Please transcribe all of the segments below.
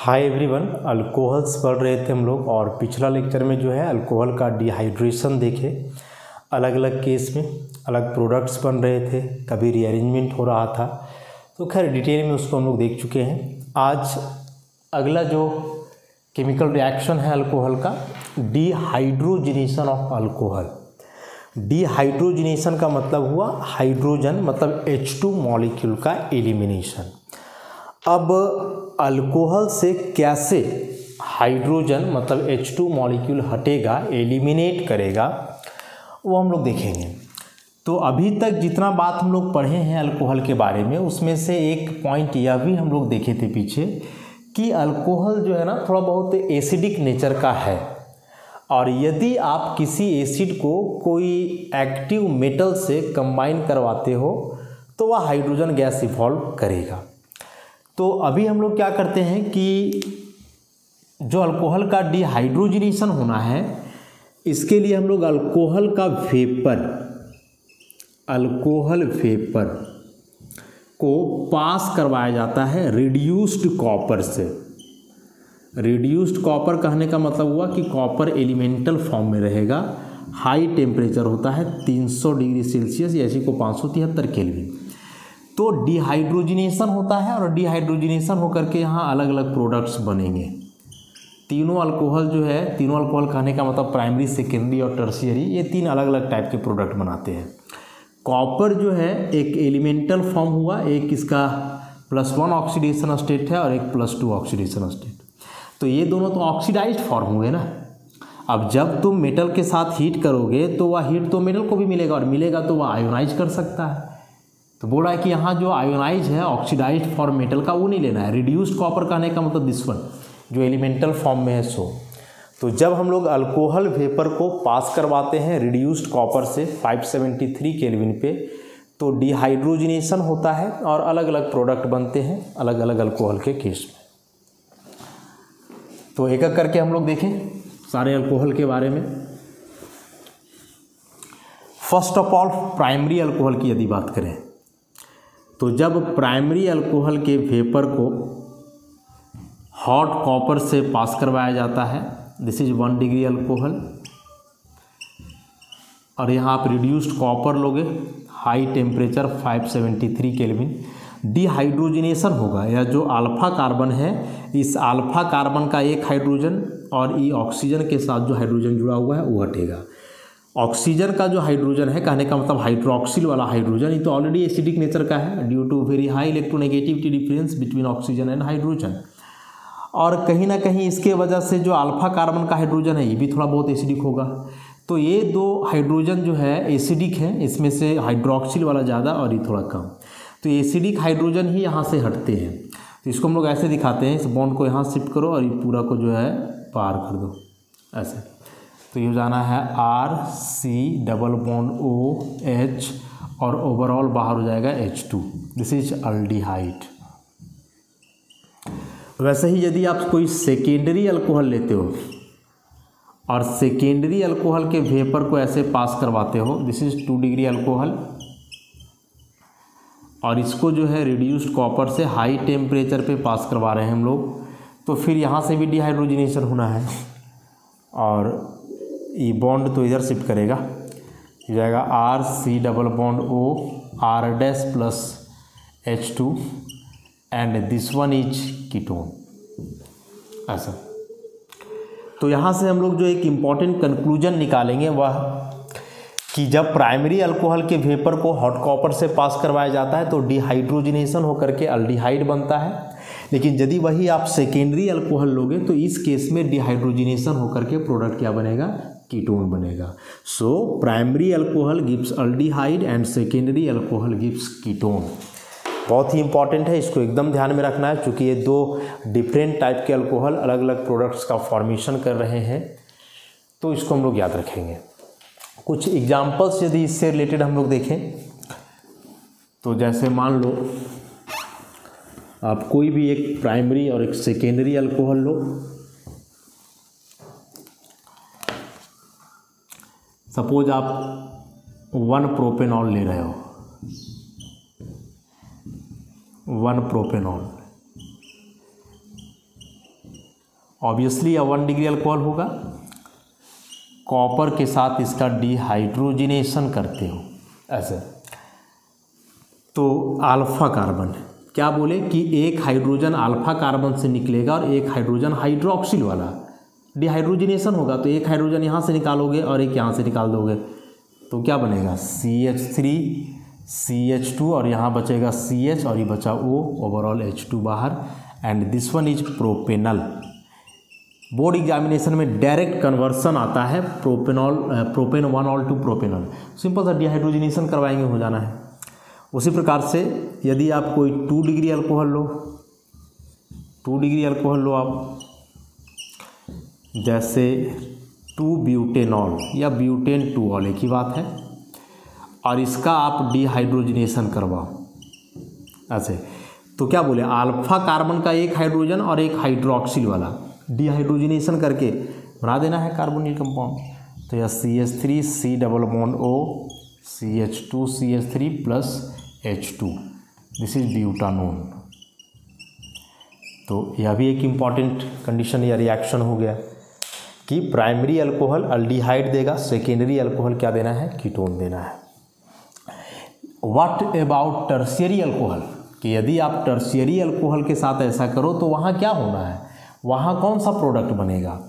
Hi everyone, alcohols पढ़ रहे थे हम लोग और पिछला लेक्चर में जो है अल्कोहल का डिहाइड्रेशन देखे। अलग अलग केस में अलग प्रोडक्ट्स बन रहे थे, कभी रीअरेंजमेंट हो रहा था, तो खैर डिटेल में उसको हम लोग देख चुके हैं। आज अगला जो केमिकल रिएक्शन है अल्कोहल का, डिहाइड्रोजनेशन ऑफ अल्कोहल। डिहाइड्रोजनेशन का मतलब हुआ हाइड्रोजन मतलब H2 मॉलिक्यूल का एलिमिनेशन। अब अल्कोहल से कैसे हाइड्रोजन मतलब H2 मॉलिक्यूल हटेगा, एलिमिनेट करेगा, वो हम लोग देखेंगे। तो अभी तक जितना बात हम लोग पढ़े हैं अल्कोहल के बारे में, उसमें से एक पॉइंट यह भी हम लोग देखे थे पीछे कि अल्कोहल जो है ना थोड़ा बहुत एसिडिक नेचर का है, और यदि आप किसी एसिड को कोई एक्टिव मेटल से कंबाइन करवाते हो तो वह हाइड्रोजन गैस इवॉल्व करेगा। तो अभी हम लोग क्या करते हैं कि जो अल्कोहल का डिहाइड्रोजनेशन होना है, इसके लिए हम लोग अल्कोहल वेपर को पास करवाया जाता है रिड्यूस्ड कॉपर से। रिड्यूस्ड कॉपर कहने का मतलब हुआ कि कॉपर एलिमेंटल फॉर्म में रहेगा, हाई टेम्परेचर होता है 300 डिग्री सेल्सियस या इसी को 573 केल्विन। तो डिहाइड्रोजनेशन होता है और डिहाइड्रोजनेशन होकर के यहाँ अलग अलग प्रोडक्ट्स बनेंगे। तीनों अल्कोहल जो है, तीनों अल्कोहल कहने का मतलब प्राइमरी, सेकेंडरी और टर्शियरी, ये तीन अलग अलग टाइप के प्रोडक्ट बनाते हैं। कॉपर जो है एक एलिमेंटल फॉर्म हुआ, एक इसका +1 ऑक्सीडेशन स्टेट है और एक +2 ऑक्सीडेशन स्टेट। तो ये दोनों तो ऑक्सीडाइज्ड फॉर्म हुए ना। अब जब तुम मेटल के साथ हीट करोगे तो वह हीट तो मेटल को भी मिलेगा, और मिलेगा तो वह आयोनाइज कर सकता है। तो बोल रहा है कि यहाँ जो आयोनाइज है ऑक्सीडाइज्ड फॉर्म मेटल का, वो नहीं लेना है। रिड्यूस्ड कॉपर कहने का मतलब दिस वन जो एलिमेंटल फॉर्म में है सो। तो जब हम लोग अल्कोहल वेपर को पास करवाते हैं रिड्यूस्ड कॉपर से 573 केल्विन पे, तो डिहाइड्रोजनेशन होता है और अलग अलग प्रोडक्ट बनते हैं अलग अलग अल्कोहल के केस में। तो एक एक करके हम लोग देखें सारे अल्कोहल के बारे में। First of all primary alcohol की यदि बात करें, तो जब प्राइमरी अल्कोहल के वेपर को हॉट कॉपर से पास करवाया जाता है, दिस इज 1 डिग्री अल्कोहल, और यहाँ आप रिड्यूस्ड कॉपर लोगे, हाई टेम्परेचर 573 केल्विन, डिहाइड्रोजनेशन होगा। यह जो अल्फा कार्बन है, इस अल्फा कार्बन का एक हाइड्रोजन और ई ऑक्सीजन के साथ जो हाइड्रोजन जुड़ा हुआ है वो हटेगा। ऑक्सीजन का जो हाइड्रोजन है कहने का मतलब हाइड्रोक्सिल वाला हाइड्रोजन, ये तो ऑलरेडी एसिडिक नेचर का है due to very high electronegativity difference between oxygen and hydrogen. और कहीं ना कहीं इसके वजह से जो अल्फा कार्बन का हाइड्रोजन है ये भी थोड़ा बहुत एसिडिक होगा। तो ये दो हाइड्रोजन जो है एसिडिक है, इसमें से हाइड्रोक्सिल वाला ज़्यादा और ये थोड़ा कम। तो एसिडिक हाइड्रोजन ही यहाँ से हटते हैं। तो इसको हम लोग ऐसे दिखाते हैं, इस बॉन्ड को यहाँ शिफ्ट करो और ये पूरा को जो है पार कर दो ऐसे। तो ये जाना है RC≡OH और ओवरऑल बाहर हो जाएगा H2। This is aldehyde. वैसे ही यदि आप कोई सेकेंडरी अल्कोहल लेते हो और सेकेंडरी अल्कोहल के वेपर को ऐसे पास करवाते हो, दिस इज 2 डिग्री अल्कोहल, और इसको जो है रिड्यूस्ड कॉपर से हाई टेम्परेचर पे पास करवा रहे हैं हम लोग, तो फिर यहाँ से भी डिहाइड्रोजनेशन होना है और ये बॉन्ड तो इधर शिफ्ट करेगा, हो जाएगा RC≡O R'+H2 and this one is ketone, ऐसा। तो यहाँ से हम लोग जो एक इम्पॉर्टेंट कंक्लूजन निकालेंगे वह कि जब प्राइमरी अल्कोहल के वेपर को हॉट कॉपर से पास करवाया जाता है तो डिहाइड्रोजनेशन होकर के अल्डिहाइड बनता है। लेकिन यदि वही आप सेकेंडरी अल्कोहल लोगे तो इस केस में डिहाइड्रोजनेशन होकर के प्रोडक्ट क्या बनेगा, कीटोन बनेगा। So primary alcohol gives aldehyde and secondary alcohol gives ketone. बहुत ही इंपॉर्टेंट है, इसको एकदम ध्यान में रखना है, क्योंकि ये दो डिफरेंट टाइप के अल्कोहल अलग अलग प्रोडक्ट्स का फॉर्मेशन कर रहे हैं, तो इसको हम लोग याद रखेंगे। कुछ एग्जाम्पल्स यदि इससे रिलेटेड हम लोग देखें, तो जैसे मान लो आप कोई भी एक प्राइमरी और एक सेकेंडरी अल्कोहल लो। सपोज आप 1 प्रोपेनॉल ले रहे हो, 1 प्रोपेनॉल, ऑब्वियसली यह 1 डिग्री अल्कोहल होगा। कॉपर के साथ इसका डिहाइड्रोजिनेशन करते हो ऐसे, तो अल्फा कार्बन, क्या बोले कि एक हाइड्रोजन अल्फा कार्बन से निकलेगा और एक हाइड्रोजन हाइड्रोक्सिल वाला, डिहाइड्रोजिनेशन होगा तो एक हाइड्रोजन यहाँ से निकालोगे और एक यहाँ से निकाल दोगे, तो क्या बनेगा CH3 CH2 और यहाँ बचेगा CH और ये बचा O, ओवरऑल H2 बाहर, and this one is propanal. Board examination में डायरेक्ट कन्वर्सन आता है प्रोपेन 1 टू प्रोपेनल, सिंपल सा डिहाइड्रोजिनेशन करवाएंगे, हो जाना है। उसी प्रकार से यदि आप कोई 2 डिग्री अल्कोहल लो, 2 डिग्री अल्कोहल लो आप, जैसे 2 ब्यूटेनॉल या ब्यूटेन 2 ऑल एक ही बात है, और इसका आप डिहाइड्रोजिनेशन करवाओ ऐसे, तो क्या बोले अल्फा कार्बन का एक हाइड्रोजन और एक हाइड्रोक्सिल वाला डिहाइड्रोजिनेशन करके बना देना है कार्बोनिल कंपाउंड। तो यह CH3 C double bond O CH2 CH3 plus H2, this is butanone. तो यह भी एक इम्पॉर्टेंट कंडीशन या रिएक्शन हो गया कि प्राइमरी अल्कोहल अल्डिहाइड देगा, सेकेंडरी अल्कोहल क्या देना है, कीटोन देना है। व्हाट अबाउट टर्शियरी अल्कोहल, कि यदि आप टर्शियरी अल्कोहल के साथ ऐसा करो तो वहाँ क्या होना है, वहाँ कौन सा प्रोडक्ट बनेगा।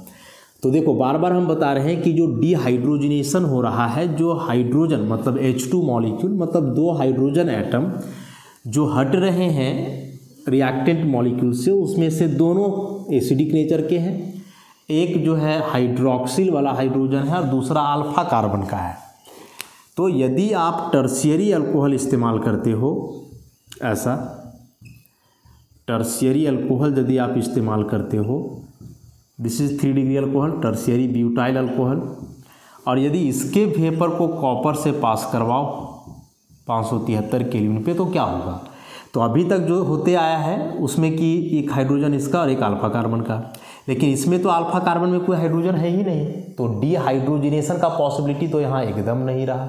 तो देखो बार बार हम बता रहे हैं कि जो डिहाइड्रोजिनेशन हो रहा है, जो हाइड्रोजन मतलब H2 मॉलिक्यूल मतलब 2 हाइड्रोजन एटम जो हट रहे हैं रिएक्टेंट मॉलिक्यूल से, उसमें से दोनों एसिडिक नेचर के हैं, एक जो है हाइड्रोक्सिल वाला हाइड्रोजन है और दूसरा अल्फा कार्बन का है। तो यदि आप टर्शियरी अल्कोहल इस्तेमाल करते हो, ऐसा टर्शियरी अल्कोहल यदि आप इस्तेमाल करते हो, this is 3 degree alcohol tertiary butyl alcohol, और यदि इसके वेपर को कॉपर से पास करवाओ 573 केल्विन पे, तो क्या होगा। तो अभी तक जो होते आया है उसमें कि एक हाइड्रोजन इसका और एक अल्फा कार्बन का, लेकिन इसमें तो अल्फा कार्बन में कोई हाइड्रोजन है ही नहीं, तो डिहाइड्रोजिनेशन का पॉसिबिलिटी तो यहाँ एकदम नहीं रहा,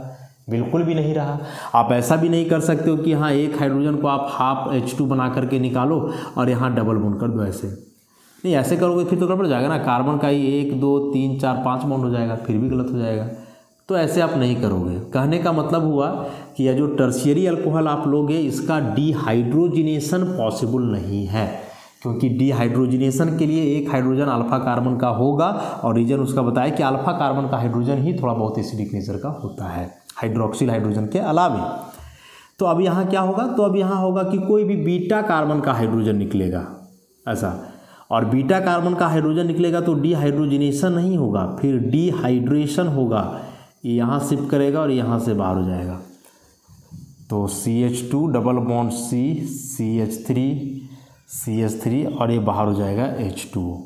बिल्कुल भी नहीं रहा। आप ऐसा भी नहीं कर सकते हो कि हाँ एक हाइड्रोजन को आप हाफ H2 बना करके निकालो और यहाँ डबल बॉन्ड कर दो, ऐसे नहीं, ऐसे करोगे फिर तो गड़बड़ जाएगा ना, कार्बन का ही 1 2 3 4 5 बॉन्ड हो जाएगा, फिर भी गलत हो जाएगा। तो ऐसे आप नहीं करोगे। कहने का मतलब हुआ कि यह जो टर्शियरी अल्कोहल आप लोगे, इसका डिहाइड्रोजिनेशन पॉसिबल नहीं है, क्योंकि डिहाइड्रोजिनेशन के लिए एक हाइड्रोजन अल्फा कार्बन का होगा, और रीजन उसका बताया कि अल्फा कार्बन का हाइड्रोजन ही थोड़ा बहुत एसिडिक नेचर का होता है हाइड्रोक्सिल हाइड्रोजन के अलावे। तो अब यहाँ क्या होगा, तो अब यहाँ होगा कि कोई भी बीटा कार्बन का हाइड्रोजन निकलेगा ऐसा, और बीटा कार्बन का हाइड्रोजन निकलेगा तो डिहाइड्रोजिनेशन नहीं होगा, फिर डिहाइड्रेशन होगा, ये यहाँ शिफ्ट करेगा और यहाँ से बाहर हो जाएगा। तो CH2 double bond C CH3 और ये बाहर हो जाएगा H2O।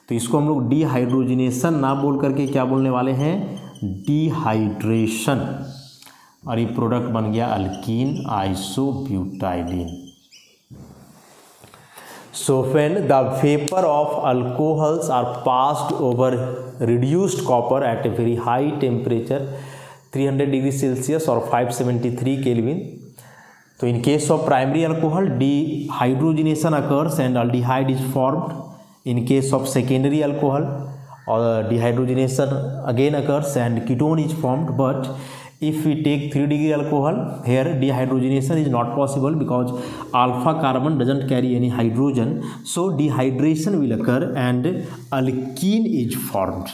तो इसको हम लोग डिहाइड्रोजिनेशन ना बोल करके क्या बोलने वाले हैं, डिहाइड्रेशन, और ये प्रोडक्ट बन गया alkyne आइसोब्यूटाइलिन। So when the vapor of alcohols are passed over reduced copper at a very high temperature 300 degrees Celsius or 573 Kelvin, so in case of primary alcohol dehydrogenation occurs and aldehyde is formed. In case of secondary alcohol dehydrogenation again occurs and ketone is formed. But if we take 3 degree alcohol, here dehydrogenation is not possible because alpha carbon doesn't carry any hydrogen, so dehydration will occur and alkene is formed.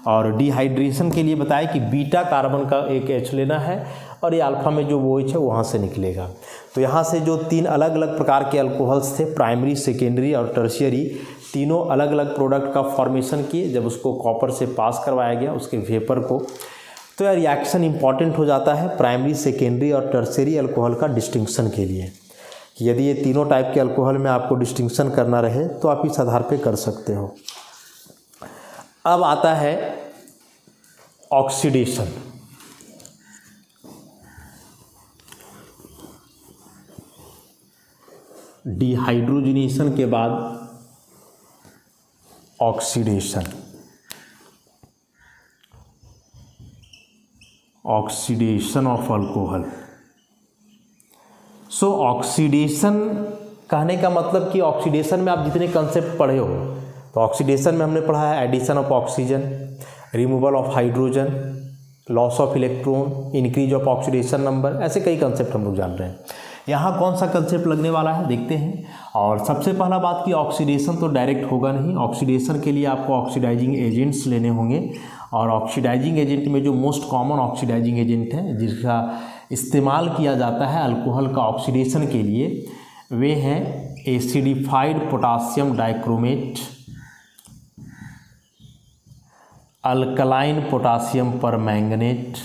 और dehydration के लिए बताया कि beta carbon का एक H लेना है और ये अल्फा में जो वो H है वहाँ से निकलेगा। तो यहाँ से जो 3 अलग अलग प्रकार के अल्कोहल्स थे, प्राइमरी, सेकेंडरी और टर्शियरी, तीनों अलग अलग प्रोडक्ट का फॉर्मेशन किए। जब उसको कॉपर से पास करवाया गया उसके वेपर को, तो यह रिएक्शन इंपॉर्टेंट हो जाता है प्राइमरी, सेकेंडरी और टर्शियरी अल्कोहल का डिस्टिंक्शन के लिए। यदि ये तीनों टाइप के अल्कोहल में आपको डिस्टिंक्शन करना रहे तो आप इस आधार पे कर सकते हो। अब आता है ऑक्सीडेशन। डिहाइड्रोजिनेशन के बाद oxidation. Oxidation of alcohol. So oxidation कहने का मतलब कि ऑक्सीडेशन में आप जितने कंसेप्ट पढ़े हो, तो ऑक्सीडेशन में हमने पढ़ा है addition of oxygen, removal of hydrogen, loss of electron, increase of oxidation number, ऐसे कई कंसेप्ट हम लोग जान रहे हैं। यहाँ कौन सा कंसेप्ट लगने वाला है देखते हैं। और सबसे पहला बात कि ऑक्सीडेशन तो डायरेक्ट होगा नहीं, ऑक्सीडेशन के लिए आपको ऑक्सीडाइजिंग एजेंट्स लेने होंगे। और ऑक्सीडाइजिंग एजेंट में जो मोस्ट कॉमन ऑक्सीडाइजिंग एजेंट है जिसका इस्तेमाल किया जाता है अल्कोहल का ऑक्सीडेशन के लिए, वे हैं acidified potassium dichromate, alkaline potassium permanganate,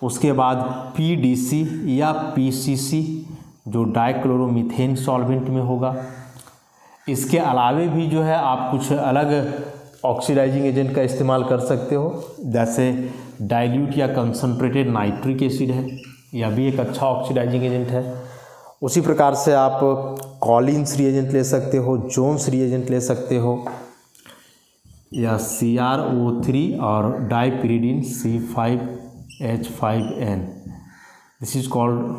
उसके बाद पीडीसी या पीसीसी जो डाइक्लोरोमीथेन सॉल्वेंट में होगा। इसके अलावे भी जो है आप कुछ अलग ऑक्सीडाइजिंग एजेंट का इस्तेमाल कर सकते हो, जैसे डाइल्यूट या कंसनट्रेटेड नाइट्रिक एसिड है, यह भी एक अच्छा ऑक्सीडाइजिंग एजेंट है। उसी प्रकार से आप कॉलिन्स रिएजेंट ले सकते हो, जोन्स रिएजेंट ले सकते हो, या CrO3 और डाइपिरिडिन C5H5N, दिस इज कॉल्ड,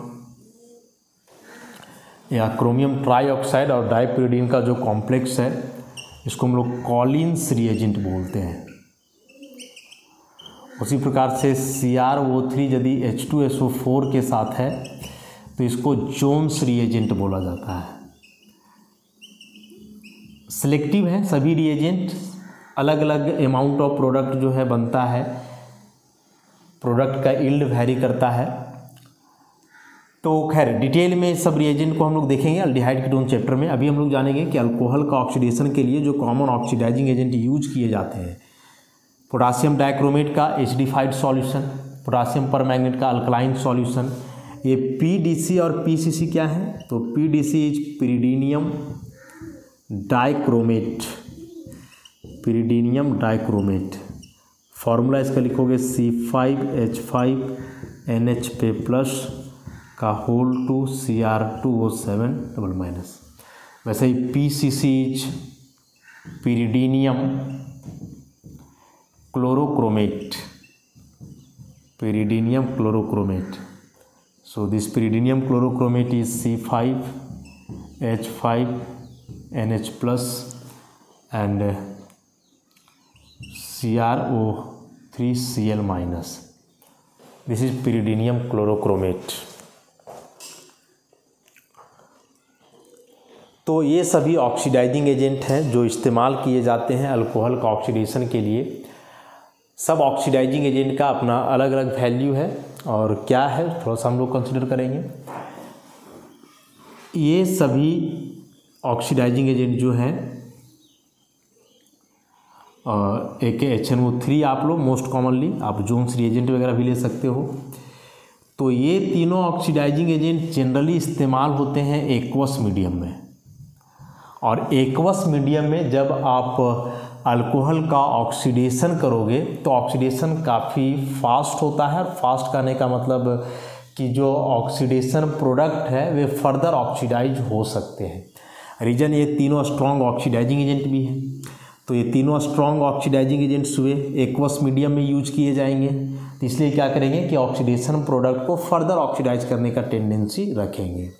या क्रोमियम ट्राईऑक्साइड और डाइपिरिडिन का जो कॉम्प्लेक्स है इसको हम लोग कॉलिन्स रिएजेंट बोलते हैं। उसी प्रकार से CrO3 यदि H2SO4 के साथ है तो इसको जोन्स रिएजेंट बोला जाता है। सिलेक्टिव है सभी रिएजेंट, अलग अलग अमाउंट ऑफ प्रोडक्ट जो है बनता है, प्रोडक्ट का यील्ड वैरी करता है। तो खैर डिटेल में सब रिएजेंट को हम लोग देखेंगे अल्डिहाइड कीटोन चैप्टर में। अभी हम लोग जानेंगे कि अल्कोहल का ऑक्सीडेशन के लिए जो कॉमन ऑक्सीडाइजिंग एजेंट यूज किए जाते हैं। पोटासियम डाइक्रोमेट का एसिडिफाइड सॉल्यूशन, पोटासियम परमैंगनेट का अल्कलाइन सॉल्यूशन। ये पीडीसी और पीसीसी क्या है, तो PDC is pyridinium dichromate, pyridinium dichromate, formula इसका लिखोगे C5H5NH+ का होल टू Cr2O7 "। वैसे ही PCC is pyridinium chlorochromate, pyridinium chlorochromate. So this pyridinium chlorochromate is C5H5NH+ and CrO3Cl-. This is pyridinium chlorochromate. तो ये सभी ऑक्सीडाइजिंग एजेंट हैं जो इस्तेमाल किए जाते हैं अल्कोहल का ऑक्सीडेशन के लिए। सब ऑक्सीडाइजिंग एजेंट का अपना अलग अलग वैल्यू है और क्या है थोड़ा सा हम लोग कंसिडर करेंगे। ये सभी ऑक्सीडाइजिंग एजेंट जो हैं एक HNO3 आप लोग मोस्ट कॉमनली आप जोन्स रिएजेंट वगैरह भी ले सकते हो। तो ये तीनों ऑक्सीडाइजिंग एजेंट जनरली इस्तेमाल होते हैं एक्वस मीडियम में, और एक्वस मीडियम में जब आप अल्कोहल का ऑक्सीडेशन करोगे तो ऑक्सीडेशन काफ़ी फास्ट होता है। और फास्ट करने का मतलब कि जो ऑक्सीडेशन प्रोडक्ट है वे फर्दर ऑक्सीडाइज हो सकते हैं। रीजन ये तीनों स्ट्रॉन्ग ऑक्सीडाइजिंग एजेंट भी हैं, तो ये तीनों स्ट्रॉन्ग ऑक्सीडाइजिंग एजेंट्स हुए एक्वस मीडियम में यूज किए जाएंगे, तो इसलिए क्या करेंगे कि ऑक्सीडेशन प्रोडक्ट को फर्दर ऑक्सीडाइज करने का टेंडेंसी रखेंगे।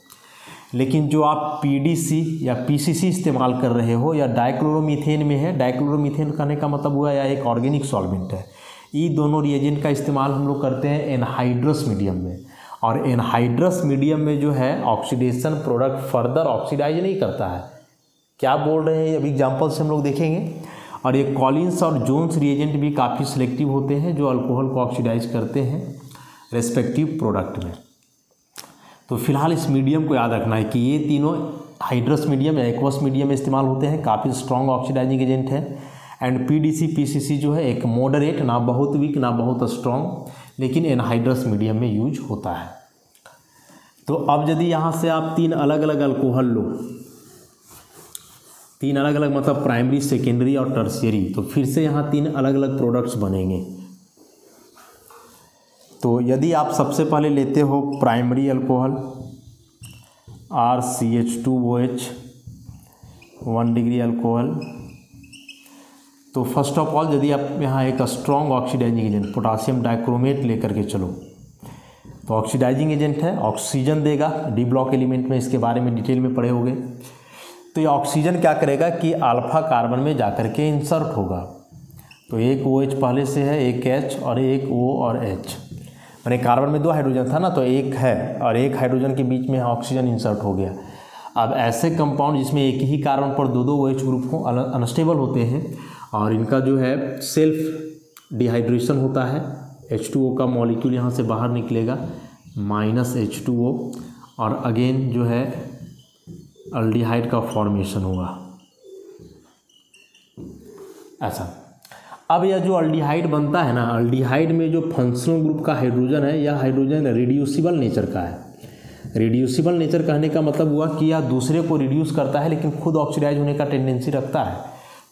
लेकिन जो आप पीडीसी या पीसीसी इस्तेमाल कर रहे हो या डाइक्लोरोमीथेन में है, डाइक्लोरोमीथेन कहने का मतलब हुआ या एक ऑर्गेनिक सॉल्वेंट है, ये दोनों रिएजेंट का इस्तेमाल हम लोग करते हैं एनहाइड्रस मीडियम में। और एनहाइड्रस मीडियम में जो है ऑक्सीडेशन प्रोडक्ट फर्दर ऑक्सीडाइज नहीं करता है। क्या बोल रहे हैं अभी एग्जाम्पल से हम लोग देखेंगे। और ये कॉलिन्स और जोन्स रिएजेंट भी काफ़ी सिलेक्टिव होते हैं जो अल्कोहल को ऑक्सीडाइज करते हैं रेस्पेक्टिव प्रोडक्ट में। तो फिलहाल इस मीडियम को याद रखना है कि ये तीनों हाइड्रस मीडियम या एक्वस मीडियम में इस्तेमाल होते हैं, काफ़ी स्ट्रॉन्ग ऑक्सीडाइजिंग एजेंट है। एंड पीडीसी पीसीसी जो है एक मॉडरेट, ना बहुत वीक ना बहुत स्ट्रॉन्ग, लेकिन एनहाइड्रस मीडियम में यूज होता है। तो अब यदि यहाँ से आप तीन अलग अलग अल्कोहल लो, तीन अलग अलग मतलब प्राइमरी, सेकेंडरी और टर्शियरी, तो फिर से यहाँ तीन अलग अलग प्रोडक्ट्स बनेंगे। तो यदि आप सबसे पहले लेते हो primary alcohol RCH2OH 1 degree alcohol, तो फर्स्ट ऑफ ऑल यदि आप यहाँ एक strong oxidising agent potassium dichromate लेकर के चलो, तो ऑक्सीडाइजिंग एजेंट है, ऑक्सीजन देगा, डी ब्लॉक एलिमेंट में इसके बारे में डिटेल में पढ़े होंगे। तो ये ऑक्सीजन क्या करेगा कि अल्फा कार्बन में जाकर के इंसर्ट होगा। तो एक OH पहले से है, एक H और एक O और H, मैंने कार्बन में 2 हाइड्रोजन था ना, तो एक है और एक हाइड्रोजन के बीच में ऑक्सीजन इंसर्ट हो गया। अब ऐसे कंपाउंड जिसमें एक ही कार्बन पर 2 OH ग्रुप हो अनस्टेबल होते हैं और इनका जो है सेल्फ डिहाइड्रेशन होता है। H2O का मॉलिक्यूल यहाँ से बाहर निकलेगा -H2O और अगेन जो है अल्डिहाइड का फॉर्मेशन होगा ऐसा। अब यह जो अल्डिहाइड बनता है ना, अल्डिहाइड में जो फंक्शनल ग्रुप का हाइड्रोजन है, यह हाइड्रोजन रिड्यूसिबल नेचर का है। रिड्यूसिबल नेचर कहने का मतलब हुआ कि यह दूसरे को रिड्यूस करता है लेकिन खुद ऑक्सीडाइज होने का टेंडेंसी रखता है।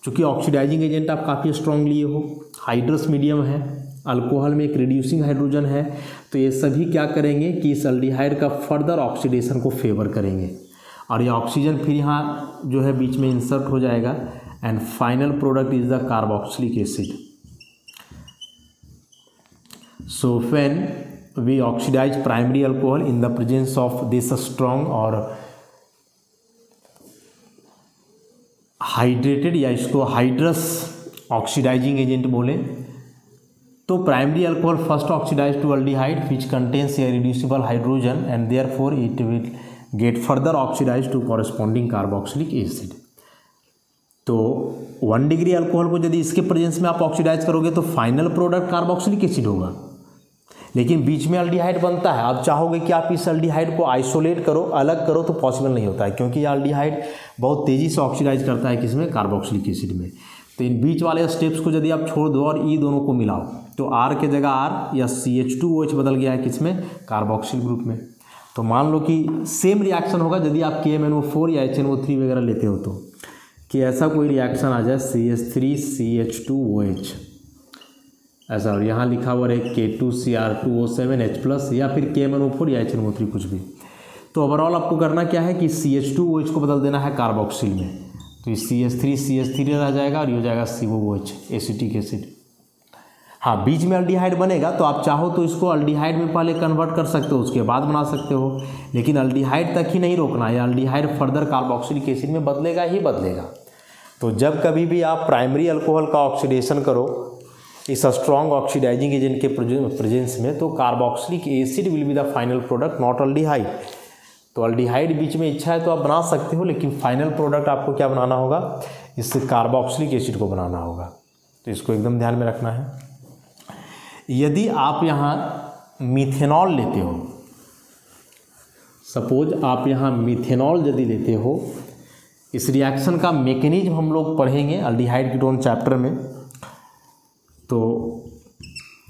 चूँकि ऑक्सीडाइजिंग एजेंट आप काफ़ी स्ट्रॉन्ग लिए हो, हाइड्रस मीडियम है, अल्कोहल में एक रिड्यूसिंग हाइड्रोजन है, तो ये सभी क्या करेंगे कि इस अल्डिहाइड का फर्दर ऑक्सीडेशन को फेवर करेंगे और ये ऑक्सीजन फिर यहाँ जो है बीच में इंसर्ट हो जाएगा and final product is the carboxylic acid. So when we oxidize primary alcohol in the presence of this strong और हाइड्रेटेड या इसको हाइड्रस ऑक्सीडाइजिंग एजेंट बोले, तो primary alcohol first oxidise to aldehyde which contains a reducible hydrogen and therefore it will get further oxidise to corresponding carboxylic acid. तो 1 degree alcohol को यदि इसके presence में आप ऑक्सीडाइज करोगे तो फाइनल प्रोडक्ट कार्बोक्सिलिक एसिड होगा, लेकिन बीच में अल्डिहाइड बनता है। आप चाहोगे कि आप इस अल्डिहाइड को आइसोलेट करो, अलग करो, तो पॉसिबल नहीं होता है क्योंकि ये अल्डिहाइड बहुत तेज़ी से ऑक्सीडाइज करता है किसमें, कार्बोक्सिलिक एसिड में। तो इन बीच वाले स्टेप्स को यदि आप छोड़ दो और ई दोनों को मिलाओ तो R के जगह R या CH2OH बदल गया है किसमें, कार्बोक्सिल ग्रुप में। तो मान लो कि सेम रिएक्शन होगा यदि आप KMnO4 या HNO3 वगैरह लेते हो, तो कि ऐसा कोई रिएक्शन आ जाए CH3CH2OH ऐसा, और यहाँ लिखा हुआ है K2Cr2O7H+ या फिर KMnO4 या HNO3 कुछ भी। तो ओवरऑल आपको करना क्या है कि CH2OH को बदल देना है कार्बोक्सिल में, तो ये CH3 रह जाएगा और ये हो जाएगा COOH एसिटिक एसिड। हाँ, बीच में अल्डिहाइड बनेगा तो आप चाहो तो इसको अल्डिहाइड में पहले कन्वर्ट कर सकते हो, उसके बाद बना सकते हो, लेकिन अल्डिहाइड तक ही नहीं रोकना है, अल्डिहाइड फर्दर कार्बोक्सिलिक एसिड में बदलेगा ही बदलेगा। तो जब कभी भी आप प्राइमरी अल्कोहल का ऑक्सीडेशन करो इस स्ट्रॉन्ग ऑक्सीडाइजिंग एजेंट के प्रेजेंस में, तो carboxylic acid will be the final product not aldehyde. तो अल्डिहाइड बीच में इच्छा है तो आप बना सकते हो, लेकिन फाइनल प्रोडक्ट आपको क्या बनाना होगा, इस कार्बोक्सिलिक एसिड को बनाना होगा। तो इसको एकदम ध्यान में रखना है। यदि आप यहाँ मिथेनॉल लेते हो, सपोज आप यहाँ मिथेनॉल यदि लेते हो, इस रिएक्शन का मैकेनिज्म हम लोग पढ़ेंगे अल्डिहाइड कीटोन चैप्टर में। तो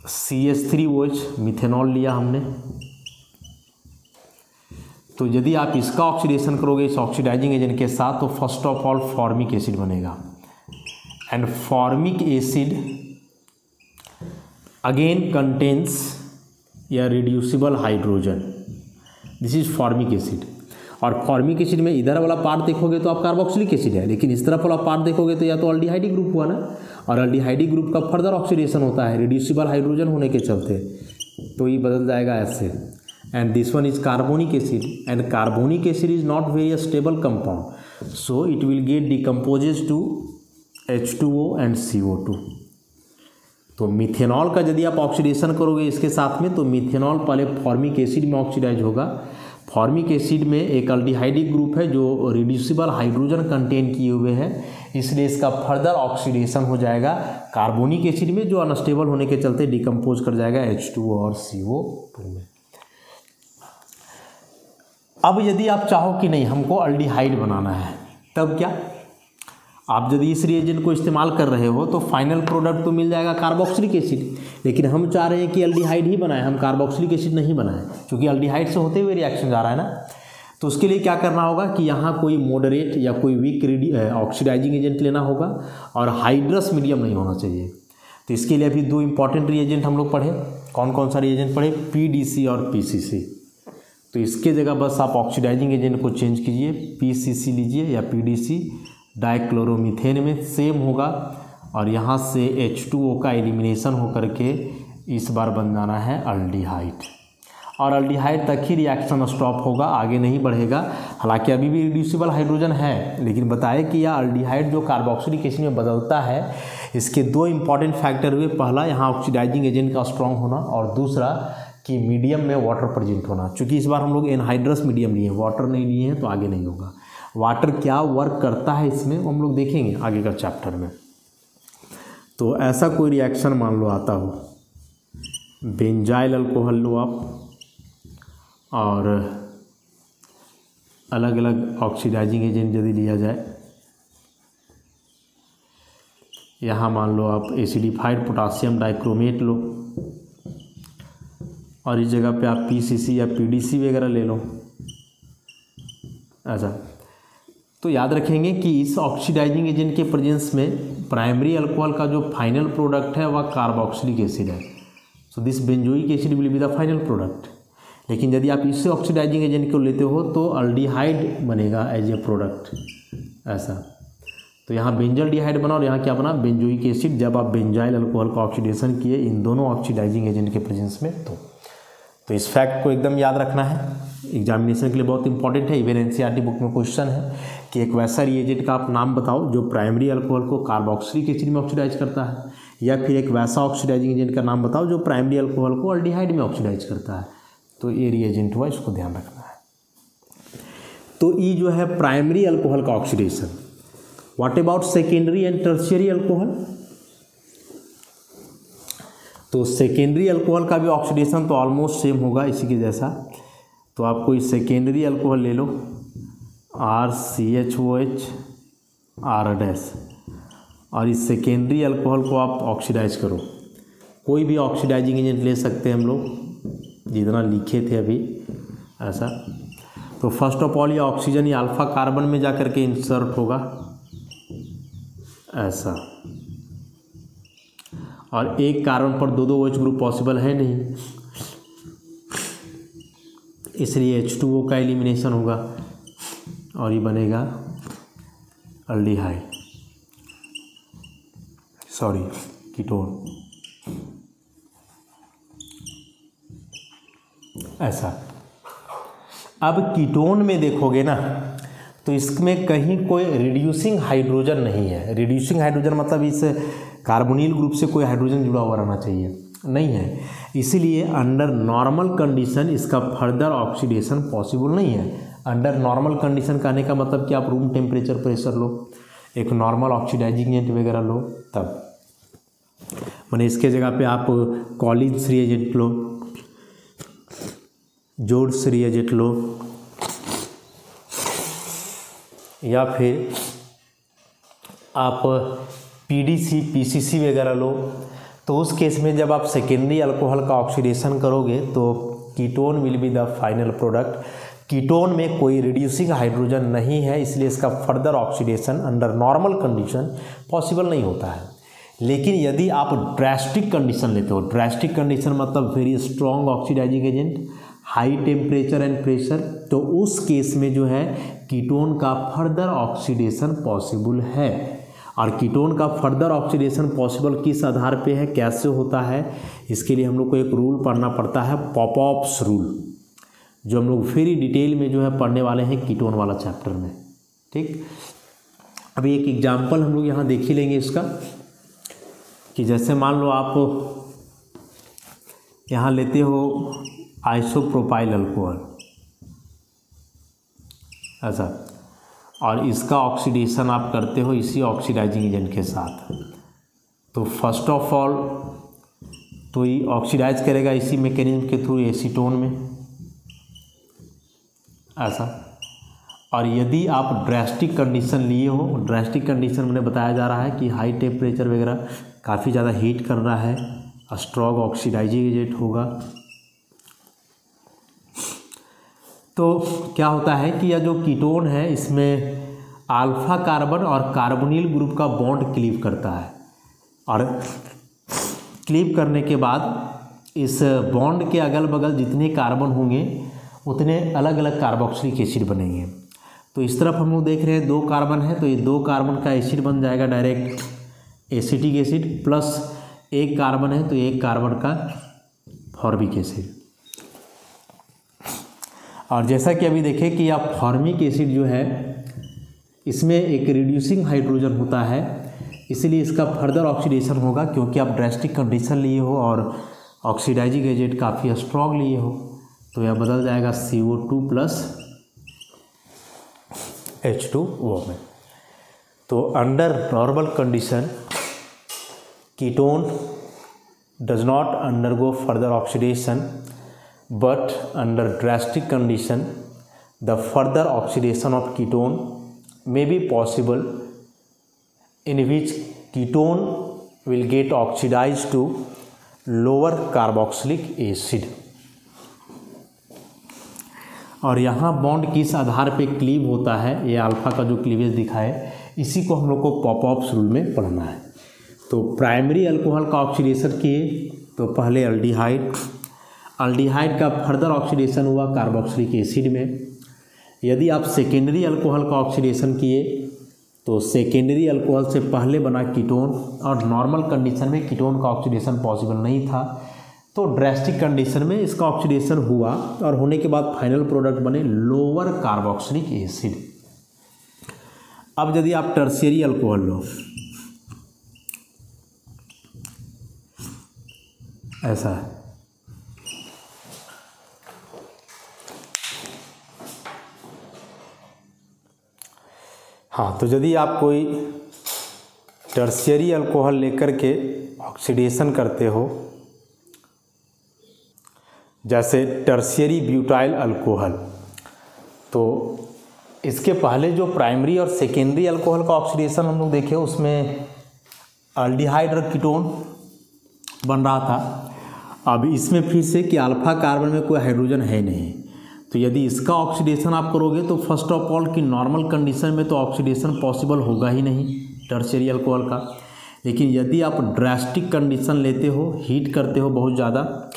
CH3OH मिथेनॉल लिया हमने, तो यदि आप इसका ऑक्सीडेशन करोगे इस ऑक्सीडाइजिंग एजेंट के साथ, तो first of all formic acid बनेगा and formic acid again contains या reducible hydrogen, this is formic acid. और फॉर्मिक एसिड में इधर वाला पार्ट देखोगे तो आप कार्बोक्सिलिक एसिड है, लेकिन इस तरफ वाला पार्ट देखोगे तो या तो अल्डिहाइडी ग्रुप हुआ ना, और अल्डिहाइडी ग्रुप का फर्दर ऑक्सीडेशन होता है रिड्यूसिबल हाइड्रोजन होने के चलते, तो ये बदल जाएगा ऐसे। And this one is carbonic acid and carbonic acid is not very stable compound, so it will get decomposes to H2O and CO2। तो मिथेनॉल का यदि आप ऑक्सीडेशन करोगे इसके साथ में, तो मिथेनॉल पहले फॉर्मिक एसिड में ऑक्सीडाइज होगा। फॉर्मिक एसिड में एक अल्डिहाइडिक ग्रुप है जो रिड्यूसिबल हाइड्रोजन कंटेन किए हुए हैं, इसलिए इसका फर्दर ऑक्सीडेशन हो जाएगा कार्बोनिक एसिड में, जो अनस्टेबल होने के चलते डिकम्पोज कर जाएगा H2O और CO2 में। अब यदि आप चाहो कि नहीं हमको अल्डिहाइड बनाना है, तब क्या, आप यदि इस रिएजेंट को इस्तेमाल कर रहे हो तो फाइनल प्रोडक्ट तो मिल जाएगा कार्बोक्सिलिक एसिड, लेकिन हम चाह रहे हैं कि अल्डिहाइड ही बनाए, हम कार्बोक्सिलिक एसिड नहीं बनाएं, क्योंकि अल्डिहाइड से होते हुए रिएक्शन जा रहा है ना। तो उसके लिए क्या करना होगा कि यहाँ कोई मॉडरेट या कोई वीक ऑक्सीडाइजिंग एजेंट लेना होगा और हाइड्रस मीडियम नहीं होना चाहिए। तो इसके लिए अभी 2 इंपॉर्टेंट रिएजेंट हम लोग पढ़े, कौन कौन सा रिएजेंट पढ़े, PDC और PCC। तो इसके जगह बस आप ऑक्सीडाइजिंग एजेंट को चेंज कीजिए, PCC लीजिए या PDC, डाइक्लोरोमीथेन में सेम होगा, और यहाँ से H2O का एलिमिनेशन होकर के इस बार बन जाना है अल्डिहाइड। और अल्डिहाइड तक ही रिएक्शन स्टॉप होगा, आगे नहीं बढ़ेगा। हालांकि अभी भी रिड्यूसिबल हाइड्रोजन है, लेकिन बताए कि यह अल्डिहाइड जो कार्बोक्सिलिक एसिड में बदलता है, इसके दो इंपॉर्टेंट फैक्टर हुए। पहला यहाँ ऑक्सीडाइजिंग एजेंट का स्ट्रॉन्ग होना, और दूसरा कि मीडियम में वाटर प्रेजेंट होना। चूँकि इस बार हम लोग एनहाइड्रस मीडियम लिए हैं, वाटर नहीं लिए हैं, तो आगे नहीं होगा। वाटर क्या वर्क करता है इसमें वो हम लोग देखेंगे आगे का चैप्टर में। तो ऐसा कोई रिएक्शन मान लो आता हो, बेंजाइल अल्कोहल लो आप, और अलग अलग ऑक्सीडाइजिंग एजेंट यदि लिया जाए, यहाँ मान लो आप एसिडिफाइड पोटासियम डाइक्रोमेट लो, और इस जगह पे आप PCC या PDC वगैरह ले लो। ऐसा तो याद रखेंगे कि इस ऑक्सीडाइजिंग एजेंट के प्रेजेंस में प्राइमरी अल्कोहल का जो फाइनल प्रोडक्ट है वह कार्बोक्सिलिक एसिड है। So this benzoic acid will be the final product. लेकिन यदि आप इससे ऑक्सीडाइजिंग एजेंट को लेते हो तो अल्डिहाइड बनेगा एज ए प्रोडक्ट। ऐसा तो यहाँ बेंजल डिहाइड बना और यहाँ क्या बना, बेंजोइक एसिड। जब आप बेंजाइल अल्कोहल का ऑक्सीडेशन किए इन दोनों ऑक्सीडाइजिंग एजेंट के प्रेजेंस में, तो इस फैक्ट को एकदम याद रखना है, एग्जामिनेशन के लिए बहुत इंपॉर्टेंट है। इवन NCERT बुक में क्वेश्चन है कि एक वैसा रिएजेंट का आप नाम बताओ जो प्राइमरी अल्कोहल को कार्बोक्सिलिक एसिड में ऑक्सीडाइज करता है, या फिर एक वैसा ऑक्सीडाइजिंग एजेंट का नाम बताओ जो प्राइमरी अल्कोहल को अल्डिहाइड में ऑक्सीडाइज करता है। तो ये रिएजेंट हुआ, इसको ध्यान रखना है। तो ये जो है प्राइमरी अल्कोहल का oxidation. What about secondary and tertiary alcohol? तो सेकेंडरी अल्कोहल का भी ऑक्सीडेशन तो ऑलमोस्ट सेम होगा इसी के जैसा। तो आप कोई सेकेंडरी अल्कोहल ले लो, RCHOH R-, और इस सेकेंडरी अल्कोहल को आप ऑक्सीडाइज करो। कोई भी ऑक्सीडाइजिंग एजेंट ले सकते हैं हम लोग, जितना लिखे थे अभी। ऐसा तो फर्स्ट ऑफ ऑल ये ऑक्सीजन ये अल्फा कार्बन में जा कर के इंसर्ट होगा, ऐसा। और एक कार्बन पर दो OH ग्रुप पॉसिबल है नहीं, इसलिए H2O का एलिमिनेशन होगा और ये बनेगा अल्डिहाइड, सॉरी कीटोन। ऐसा अब कीटोन में देखोगे ना तो इसमें कहीं कोई रिड्यूसिंग हाइड्रोजन नहीं है। रिड्यूसिंग हाइड्रोजन मतलब इस कार्बोनिल ग्रुप से कोई हाइड्रोजन जुड़ा हुआ रहना चाहिए, नहीं है। इसीलिए अंडर नॉर्मल कंडीशन इसका फर्दर ऑक्सीडेशन पॉसिबल नहीं है। अंडर नॉर्मल कंडीशन कहने का मतलब कि आप रूम टेम्परेचर प्रेशर लो, एक नॉर्मल ऑक्सीडाइजिंग एजेंट वगैरह लो, तब मैंने इसके जगह पे आप कॉलिन्स रिएजेंट लो, जोड्स रिएजेंट लो, या फिर आप PDC PCC वगैरह लो। तो उस केस में जब आप सेकेंडरी अल्कोहल का ऑक्सीडेशन करोगे तो ketone will be the final product. Ketone में कोई रिड्यूसिंग हाइड्रोजन नहीं है, इसलिए इसका further oxidation under normal condition possible नहीं होता है। लेकिन यदि आप ड्रास्टिक कंडीशन लेते हो, ड्रास्टिक कंडीशन मतलब very strong oxidising agent, high temperature and pressure, तो उस केस में जो है कीटोन का फर्दर ऑक्सीडेशन पॉसिबल है। और कीटोन का फर्दर ऑक्सीडेशन पॉसिबल किस आधार पे है, कैसे होता है, इसके लिए हम लोग को एक रूल पढ़ना पड़ता है, पॉपऑप्स रूल, जो हम लोग फिर डिटेल में जो है पढ़ने वाले हैं कीटोन वाला चैप्टर में। ठीक, अभी एक एग्जांपल हम लोग यहाँ देख ही लेंगे इसका, कि जैसे मान लो आप यहाँ लेते हो आइसोप्रोपाइल अल्कोहल, ऐसा, और इसका ऑक्सीडेशन आप करते हो इसी ऑक्सीडाइजिंग एजेंट के साथ। तो फर्स्ट ऑफ ऑल तो ये ऑक्सीडाइज करेगा इसी मैकेनिज्म के थ्रू एसीटोन में, ऐसा। और यदि आप ड्रास्टिक कंडीशन लिए हो, ड्रास्टिक कंडीशन मैंने बताया जा रहा है कि हाई टेम्परेचर वगैरह काफ़ी ज़्यादा हीट कर रहा है, स्ट्रॉन्ग ऑक्सीडाइजिंग एजेंट होगा। तो क्या होता है कि यह जो कीटोन है इसमें अल्फा कार्बन और कार्बोनिल ग्रुप का बॉन्ड क्लीव करता है, और क्लीव करने के बाद इस बॉन्ड के अगल बगल जितने कार्बन होंगे उतने अलग अलग कार्बोक्सिलिक एसिड बनेंगे। तो इस तरफ हम लोग देख रहे हैं 2 कार्बन है, तो ये 2 कार्बन का एसिड बन जाएगा direct acetic acid, plus 1 carbon है तो 1 कार्बन का फॉर्मिक एसिड। और जैसा कि अभी देखें कि आप फॉर्मिक एसिड जो है इसमें एक रिड्यूसिंग हाइड्रोजन होता है, इसलिए इसका फर्दर ऑक्सीडेशन होगा क्योंकि आप ड्रास्टिक कंडीशन लिए हो और ऑक्सीडाइजिंग एजेंट काफ़ी स्ट्रॉन्ग लिए हो, तो यह बदल जाएगा CO2 प्लस H2O में। तो under normal condition ketone does not undergo further oxidation, but under drastic condition the further oxidation of ketone may be possible, in which ketone will get oxidized to lower carboxylic acid। और यहाँ bond किस आधार पे cleave होता है, ये alpha का जो cleavage दिखा है इसी को हम लोग को पॉपऑप्स रूल में पढ़ना है। तो प्राइमरी अल्कोहल का ऑक्सीडेशन किए तो पहले अल्डिहाइड का फर्दर ऑक्सीडेशन हुआ कार्बोक्सिलिक एसिड में। यदि आप सेकेंडरी अल्कोहल का ऑक्सीडेशन किए तो सेकेंडरी अल्कोहल से पहले बना कीटोन, और नॉर्मल कंडीशन में कीटोन का ऑक्सीडेशन पॉसिबल नहीं था, तो ड्रास्टिक कंडीशन में इसका ऑक्सीडेशन हुआ और होने के बाद फाइनल प्रोडक्ट बने लोअर कार्बोक्सिलिक एसिड। अब यदि आप टर्शियरी अल्कोहल लो, ऐसा है, हाँ, तो यदि आप कोई टर्शियरी अल्कोहल लेकर के ऑक्सीडेशन करते हो, जैसे टर्शियरी ब्यूटाइल अल्कोहल, तो इसके पहले जो प्राइमरी और सेकेंडरी अल्कोहल का ऑक्सीडेशन हम लोग देखे उसमें अल्डिहाइड और कीटोन बन रहा था। अब इसमें फिर से कि अल्फा कार्बन में कोई हाइड्रोजन है नहीं, तो यदि इसका ऑक्सीडेशन आप करोगे तो फर्स्ट ऑफ ऑल कि नॉर्मल कंडीशन में तो ऑक्सीडेशन पॉसिबल होगा ही नहीं टर्शियरी अल्कोहल का। लेकिन यदि आप ड्रास्टिक कंडीशन लेते हो, हीट करते हो बहुत ज़्यादा,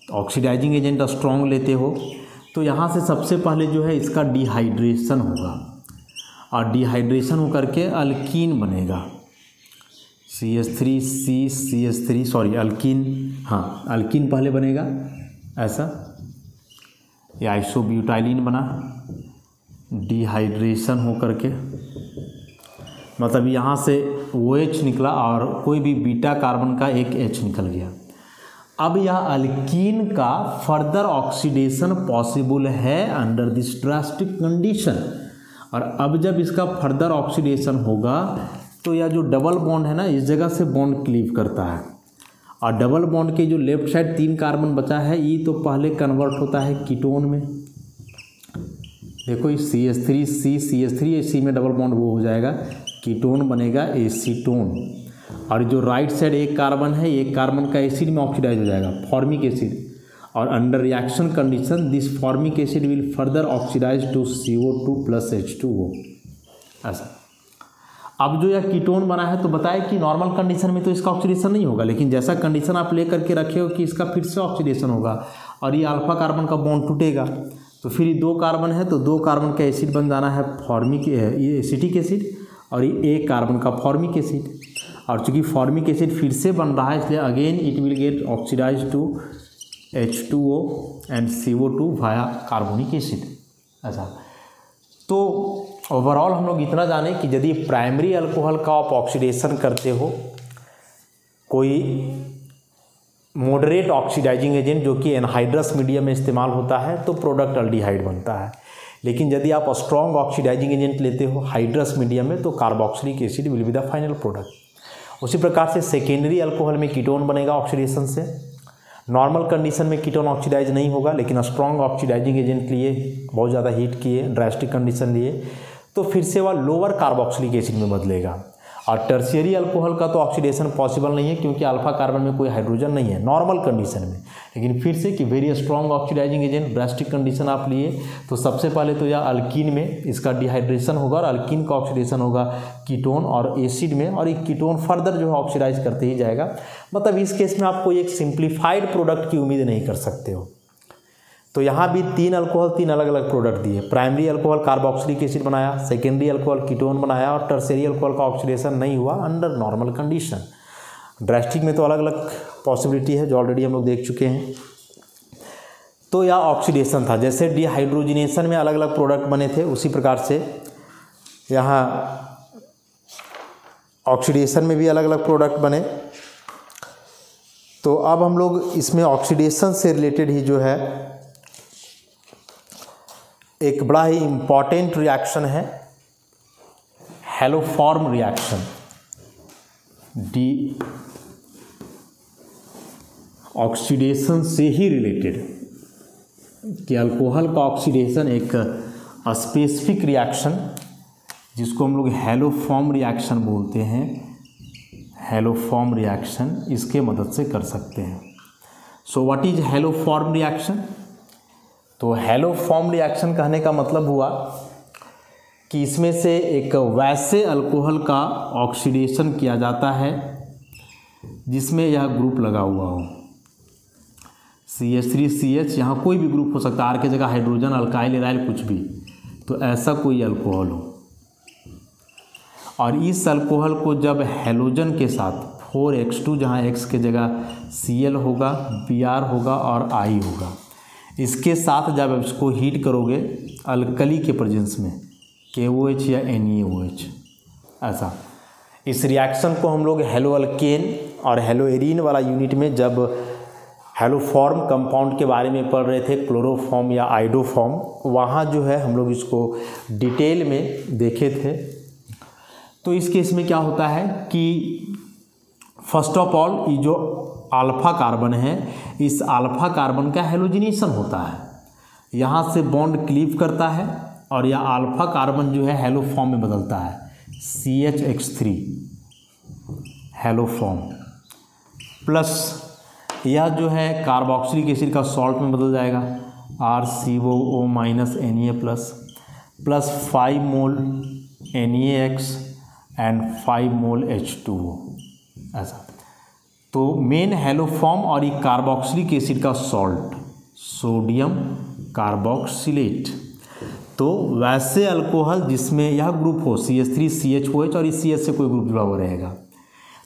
ऑक्सीडाइजिंग एजेंट स्ट्रॉन्ग लेते हो, तो यहाँ से सबसे पहले जो है इसका डिहाइड्रेशन होगा, और डिहाइड्रेशन हो करके अल्कीन बनेगा, अल्कीन, हाँ अल्कीन पहले बनेगा ऐसा, या आइसोब्यूटाइलिन बना, डिहाइड्रेशन हो करके, मतलब यहाँ से OH निकला और कोई भी बीटा कार्बन का एक H निकल गया। अब यह अल्कीन का फर्दर ऑक्सीडेशन पॉसिबल है अंडर दिस ड्रास्टिक कंडीशन, और अब जब इसका फर्दर ऑक्सीडेशन होगा तो यह जो डबल बॉन्ड है ना, इस जगह से बॉन्ड क्लीव करता है, और डबल बॉन्ड के जो लेफ्ट साइड 3 कार्बन बचा है ये तो पहले कन्वर्ट होता है कीटोन में। देखो इस CH3 में डबल बॉन्ड वो हो जाएगा, कीटोन बनेगा एसीटोन, और जो राइट साइड एक कार्बन है, एक कार्बन का एसिड में ऑक्सीडाइज हो जाएगा फॉर्मिक एसिड, और under reaction condition this formic acid will further oxidise to CO2 plus H2O ऐसा। अब जो यह कीटोन बना है तो बताए कि नॉर्मल कंडीशन में तो इसका ऑक्सीडेशन नहीं होगा, लेकिन जैसा कंडीशन आप ले करके रखे हो कि इसका फिर से ऑक्सीडेशन होगा और ये अल्फा कार्बन का बॉन्ड टूटेगा, तो फिर ये 2 कार्बन है तो 2 कार्बन का एसिड बन जाना है फॉर्मिक, ये एसिटिक एसिड, और ये 1 कार्बन का फॉर्मिक एसिड, और चूँकि फॉर्मिक एसिड फिर से बन रहा है इसलिए again it will get oxidise to H2O and CO2 via carbonic acid ऐसा। तो ओवरऑल हम लोग इतना जाने कि यदि प्राइमरी अल्कोहल का आप ऑक्सीडेशन करते हो, कोई मॉडरेट ऑक्सीडाइजिंग एजेंट जो कि एनहाइड्रस मीडियम में इस्तेमाल होता है तो प्रोडक्ट अल्डिहाइड बनता है। लेकिन यदि आप स्ट्रॉन्ग ऑक्सीडाइजिंग एजेंट लेते हो हाइड्रस मीडियम में तो carboxylic acid will be the final product. उसी प्रकार से सेकेंडरी अल्कोहल में कीटोन बनेगा ऑक्सीडेशन से। नॉर्मल कंडीशन में कीटोन ऑक्सीडाइज नहीं होगा, लेकिन स्ट्रॉन्ग ऑक्सीडाइजिंग एजेंट लिए, बहुत ज़्यादा हीट किए, ड्रास्टिक कंडीशन लिए, तो फिर से वह लोअर कार्बोक्सिलिक एसिड में बदलेगा। और टर्शियरी अल्कोहल का तो ऑक्सीडेशन पॉसिबल नहीं है क्योंकि अल्फा कार्बन में कोई हाइड्रोजन नहीं है नॉर्मल कंडीशन में। लेकिन फिर से कि very strong oxidising agent drastic condition आप लिए तो सबसे पहले तो यह अल्कीन में इसका डिहाइड्रेशन होगा और अल्कीन का ऑक्सीडेशन होगा कीटोन और एसिड में, और एक कीटोन फर्दर जो है ऑक्सीडाइज करते ही जाएगा। मतलब इस केस में आपको एक सिंप्लीफाइड प्रोडक्ट की उम्मीद नहीं कर सकते हो। तो यहाँ भी 3 अल्कोहल 3 अलग अलग प्रोडक्ट दिए। प्राइमरी अल्कोहल कार्बोक्सिलिक एसिड बनाया, सेकेंडरी अल्कोहल कीटोन बनाया, और टर्शियरी अल्कोहल का ऑक्सीडेशन नहीं हुआ अंडर नॉर्मल कंडीशन। ड्रास्टिक में तो अलग अलग पॉसिबिलिटी है जो ऑलरेडी हम लोग देख चुके हैं। तो यह ऑक्सीडेशन था। जैसे डिहाइड्रोजिनेशन में अलग अलग प्रोडक्ट बने थे, उसी प्रकार से यहाँ ऑक्सीडेशन में भी अलग अलग प्रोडक्ट बने। तो अब हम लोग इसमें ऑक्सीडेशन से रिलेटेड ही जो है एक बड़ा ही इम्पॉर्टेंट रिएक्शन है हैलोफॉर्म रिएक्शन। डी ऑक्सीडेशन से ही रिलेटेड कि अल्कोहल का ऑक्सीडेशन एक स्पेसिफिक रिएक्शन जिसको हम लोग हैलोफॉर्म रिएक्शन बोलते हैं, हैलोफॉर्म रिएक्शन इसके मदद से कर सकते हैं। So what is haloform reaction? तो हैलोफॉर्म रिएक्शन कहने का मतलब हुआ कि इसमें से एक वैसे अल्कोहल का ऑक्सीडेशन किया जाता है जिसमें यह ग्रुप लगा हुआ हो, CH3CH, यहाँ कोई भी ग्रुप हो सकता है, R के जगह हाइड्रोजन, अल्काइल, एराइल, कुछ भी, तो ऐसा कोई अल्कोहल हो। और इस अल्कोहल को जब हैलोजन के साथ 4X2, जहाँ X के जगह Cl होगा, Br होगा और I होगा, इसके साथ जब इसको हीट करोगे अल्कली के प्रेजेंस में KOH या NaOH, ऐसा इस रिएक्शन को हम लोग हेलो अल्केन और हेलो एरीन वाला यूनिट में जब हैलोफॉर्म कंपाउंड के बारे में पढ़ रहे थे, क्लोरोफॉर्म या आइडोफॉर्म, वहाँ जो है हम लोग इसको डिटेल में देखे थे। तो इस केस में क्या होता है कि फर्स्ट ऑफ ऑल ये जो अल्फा कार्बन है, इस अल्फा कार्बन का हैलोजिनेशन होता है, यहाँ से बॉन्ड क्लीव करता है और यह अल्फा कार्बन जो है हैलोफॉर्म में बदलता है, CHX3 हैलोफॉर्म, प्लस यह जो है कार्बोक्सिलिक एसिड का सॉल्ट में बदल जाएगा, RCOO minus Na plus 5 mole NaX and 5 mole H2O, ऐसा। तो मेन हैलोफॉर्म और ये कार्बोक्सिलिक एसिड का सॉल्ट सोडियम कार्बोक्सिलेट। तो वैसे अल्कोहल जिसमें यह ग्रुप हो CH3CHOH और इस CH से कोई ग्रुप जुड़ा हुआ रहेगा,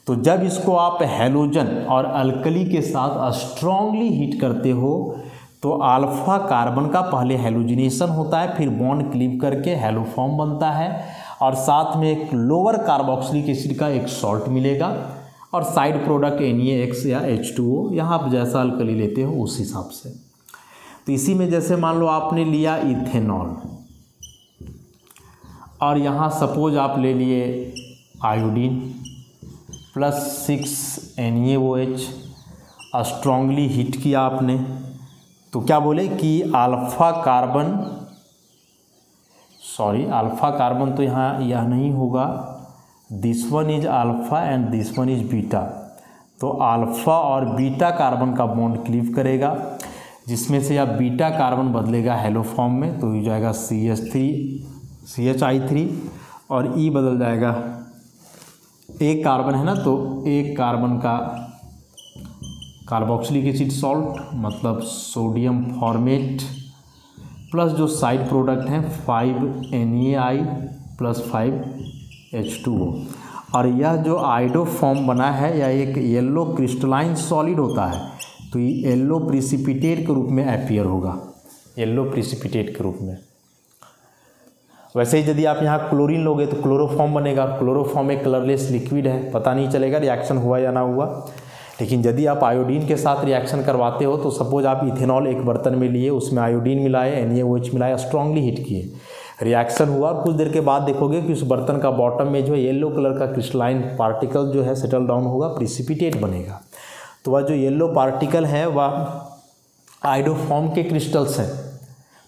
तो जब इसको आप हैलोजन और अल्कली के साथ स्ट्रांगली हीट करते हो तो अल्फा कार्बन का पहले हैलोजिनेशन होता है, फिर बॉन्ड क्लीव करके हैलोफॉर्म बनता है और साथ में एक लोअर कार्बोक्सिलिक एसिड का एक सॉल्ट मिलेगा और साइड प्रोडक्ट NaX या H2O, यहाँ आप जैसा अल्कली लेते हो उस हिसाब से। तो इसी में जैसे मान लो आपने लिया इथेनॉल और यहाँ सपोज आप ले लिए iodine plus 6 NaOH, strongly heat किया आपने, तो क्या बोले कि अल्फा कार्बन तो यहाँ यह नहीं होगा, this one is alpha and this one is beta, तो अल्फा और बीटा कार्बन का बॉन्ड क्लीव करेगा, जिसमें से यह बीटा कार्बन बदलेगा हैलोफॉर्म में, तो ये जाएगा CHI3 और E बदल जाएगा, एक कार्बन है ना, तो एक कार्बन का कार्बोक्सिलिक एसिड सॉल्ट मतलब सोडियम फॉर्मेट, प्लस जो साइड प्रोडक्ट हैं 5 NaI प्लस 5 H2O। और यह जो आइडोफॉर्म बना है यह एक येलो क्रिस्टलाइन सॉलिड होता है, तो ये येलो प्रिसिपिटेट के रूप में अपीयर होगा, येलो प्रिसिपिटेट के रूप में। वैसे ही यदि आप यहाँ क्लोरीन लोगे तो क्लोरोफॉर्म बनेगा, क्लोरोफॉर्म एक कलरलेस लिक्विड है, पता नहीं चलेगा रिएक्शन हुआ या ना हुआ। लेकिन यदि आप आयोडीन के साथ रिएक्शन करवाते हो, तो सपोज आप इथेनॉल एक बर्तन में लिए, उसमें आयोडीन मिलाए, NaOH मिलाया, स्ट्रांगली हीट किए, रिएक्शन हुआ, कुछ देर के बाद देखोगे कि उस बर्तन का बॉटम में जो है येलो कलर का क्रिस्टलाइन पार्टिकल जो है सेटल डाउन होगा, प्रिसिपिटेट बनेगा। तो वह जो येलो पार्टिकल है वह आइडोफॉर्म के क्रिस्टल्स हैं,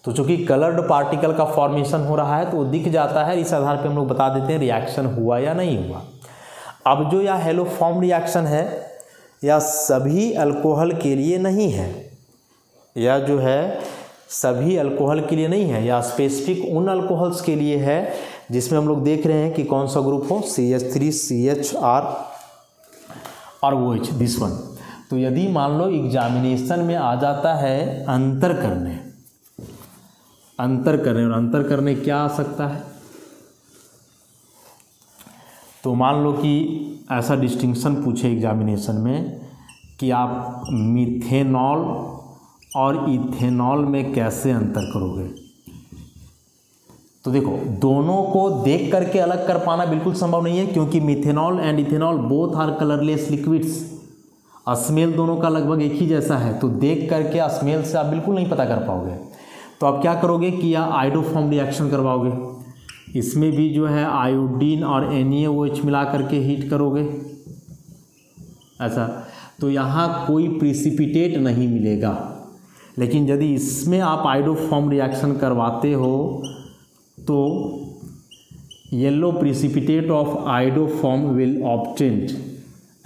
तो चूँकि कलर्ड पार्टिकल का फॉर्मेशन हो रहा है तो वो दिख जाता है, इस आधार पे हम लोग बता देते हैं रिएक्शन हुआ या नहीं हुआ। अब जो यह हैलोफॉर्म रिएक्शन है यह सभी अल्कोहल के लिए नहीं है, यह जो है सभी अल्कोहल के लिए नहीं है, यह स्पेसिफिक उन अल्कोहल्स के लिए है जिसमें हम लोग देख रहे हैं कि कौन सा ग्रुप हो, CH3CHR और OH, दिस वन। तो यदि मान लो एग्जामिनेशन में आ जाता है अंतर करने और अंतर करने क्या आ सकता है, तो मान लो कि ऐसा डिस्टिंक्शन पूछे एग्जामिनेशन में कि आप मिथेनॉल और इथेनॉल में कैसे अंतर करोगे? तो देखो, दोनों को देख करके अलग कर पाना बिल्कुल संभव नहीं है, क्योंकि methanol and ethanol both are colourless liquids. Smell दोनों का लगभग एक ही जैसा है, तो देख करके स्मेल से आप बिल्कुल नहीं पता कर पाओगे। तो आप क्या करोगे कि या आयोडोफॉर्म रिएक्शन करवाओगे, इसमें भी जो है आयोडीन और NaOH मिला करके हीट करोगे ऐसा, तो यहाँ कोई प्रिसिपिटेट नहीं मिलेगा। लेकिन यदि इसमें आप आयोडोफॉर्म रिएक्शन करवाते हो तो yellow precipitate of iodoform will obtained,